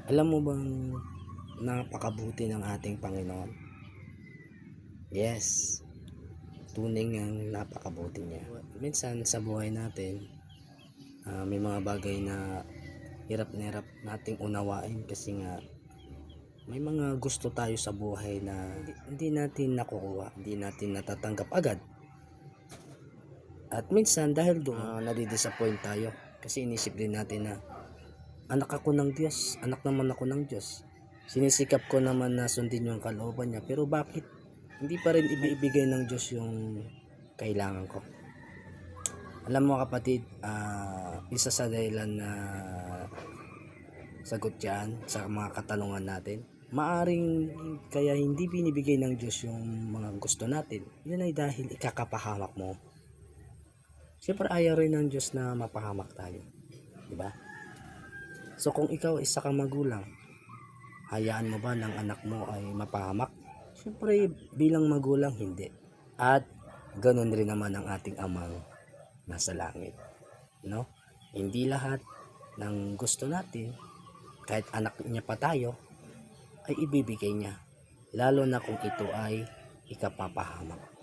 Alam mo bang napakabuti ng ating Panginoon? Yes, tunay ngang napakabuti niya. Minsan sa buhay natin, may mga bagay na hirap na hirap nating unawain kasi nga may mga gusto tayo sa buhay na hindi natin nakukuha, hindi natin natatanggap agad. At minsan dahil doon, nadidisappoint tayo kasi inisip din natin na anak ako ng Diyos, anak naman ako ng Diyos. Sinisikap ko naman na sundin yung kalooban niya, pero bakit hindi pa rin ibibigay ng Diyos yung kailangan ko? Alam mo kapatid, isa sa dahilan na sagot dyan sa mga katanungan natin, maaring kaya hindi binibigay ng Diyos yung mga gusto natin, yun ay dahil ikakapahamak mo. Siyempre ayaw rin ng Diyos na mapahamak tayo, di ba? So kung ikaw isa kang magulang, hayaan mo ba ng anak mo ay mapahamak? Siyempre bilang magulang hindi. At ganoon rin naman ang ating amang nasa langit, no? Hindi lahat ng gusto natin, kahit anak niya pa tayo, ay ibibigay niya, lalo na kung ito ay ikapapahamak.